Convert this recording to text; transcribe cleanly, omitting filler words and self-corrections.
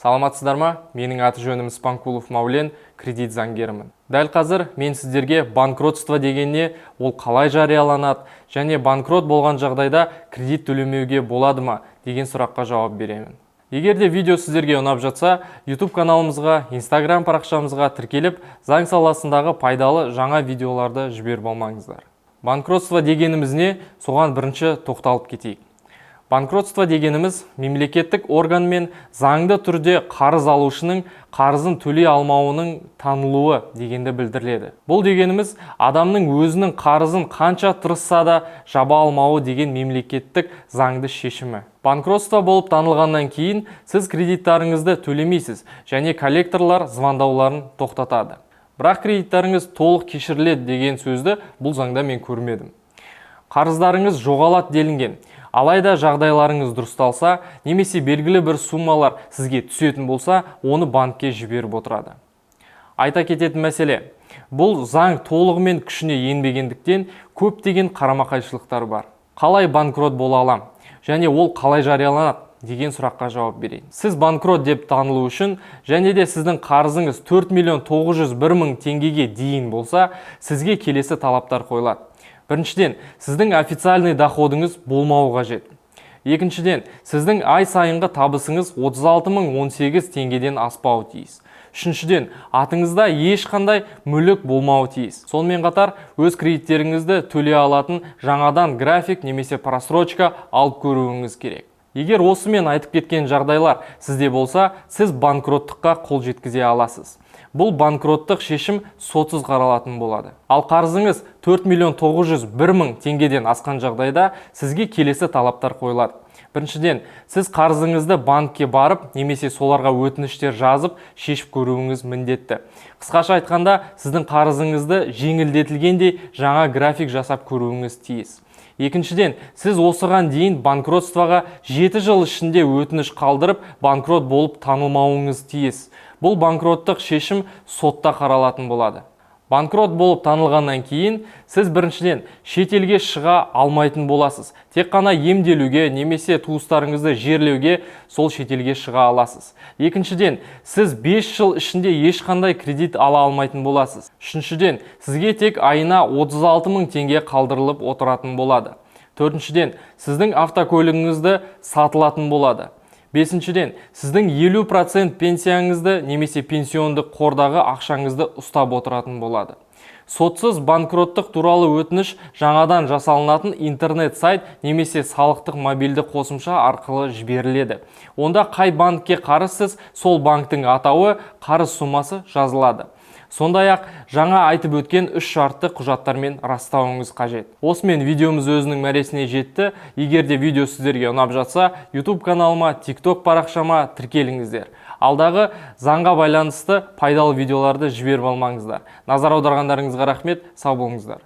Саламатсыздар ма? Менің аты жөнім Спанкулов Маулен, кредит заңгерімін. Дәл қазір мен сіздерге банкротство дегенне ол қалай жарияланады және банкрот болған жағдайда кредит төлемеуге болады ма деген сұраққа жауап беремін. Егер де видео сіздерге ұнап жатса, YouTube каналымызға, Instagram парақшамызға тіркеліп, заң саласындағы пайдалы жаңа видеоларды жіберіп алмаңыздар. Банкротство дегеніміз не? Соған бірінші тоқталып кетейік. Банкротство дегеніміз мемлекеттік орган мен заңды түрде қарыз алушының қарызын төлей алмауының танылуы дегенді білдіріледі. Бұл дегеніміз адамның өзінің қарызын қанша тырысса да жаба алмауы деген мемлекеттік заңды шешімі. Банкротство болып танылғаннан кейін сіз кредиттарыңызды төлемейсіз және коллекторлар звондауларын тоқтатады. Бірақ кредиттарыңыз толық кешіріледі деген сөзді бұл заңда мен көрмедім. Қарыздарыңыз жоғалады делінген. Алайда жағдайларыңыз дұрысталса, немесе белгілі бір суммалар сізге түсетін болса, оны банкке жіберіп отырады. Айта кететін мәселе, бұл заң толығымен күшіне енбегендіктен көптеген қарама-қайшылықтар бар. Қалай банкрот бола алам және ол қалай жарияланады деген сұраққа жауап берейін. Сіз банкрот деп танылу үшін және де сіздің қарызыңыз 4.901.000 теңгеге дейін болса, сізге келесі талаптар қойылады. Біріншіден, сіздің официальный доходыңыз болмауы қажет. Екіншіден, сіздің ай сайынғы табысыңыз 36.018 теңгеден аспауы тиіс. Үшіншіден, атыңызда ешқандай мүлік болмауы тиіс. Сонымен қатар, өз кредиттеріңізді төлей алатын жаңадан график немесе просрочка алып көруіңіз керек. Егер осымен айтып кеткен жағдайлар сізде болса, сіз банкроттыққа қол жеткізе аласыз. Бұл банкроттық шешім сотсыз қаралатын болады. Ал қарызыңыз 4.901.000 теңгеден асқан жағдайда сізге келесі талаптар қойылады. Біріншіден, сіз қарызыңызды банкке барып, немесе соларға өтініштер жазып, шешіп көруіңіз міндетті. Қысқаша айтқанда, сіздің қарызыңызды жеңілдетілгендей жаңа график жасап көруіңіз тиіс. Екіншіден, сіз осыған дейін банкротствоға 7 жыл ішінде өтініш қалдырып, банкрот болып танылмауыңыз тиіс. Бұл банкроттық шешім сотта қаралатын болады. Банкрот болып танылғаннан кейін, сіз біріншіден шетелге шыға алмайтын боласыз. Тек қана емделуге немесе туыстарыңызды жерлеуге сол шетелге шыға аласыз. Екіншіден, сіз 5 жыл ішінде ешқандай кредит ала алмайтын боласыз. Үшіншіден, сізге тек айына 36.000 теңге қалдырылып отыратын болады. Төртіншіден, сіздің автокөлігіңізді сатылатын болады. Бесіншіден, сіздің 50% пенсияңызды немесе пенсиондық қордағы ақшаңызды ұстап отыратын болады. Сотсыз банкроттық туралы өтініш жаңадан жасалынатын интернет сайт немесе салықтық мобильді қосымша арқылы жіберіледі. Онда қай банкке қарызсыз, сол банктің атауы, қарыз суммасы жазылады. Сондай-ақ жаңа айтып өткен 3 шартты құжаттармен растауыңыз қажет. Осымен видеомыз өзінің мәресіне жетті. Егер де видео сіздерге ұнап жатса, YouTube каналыма, TikTok парақшама тіркеліңіздер. Алдағы заңға байланысты пайдалы видеоларды жіберіп алмаңыздар. Назар аударғандарыңызға рахмет, сау болыңыздар.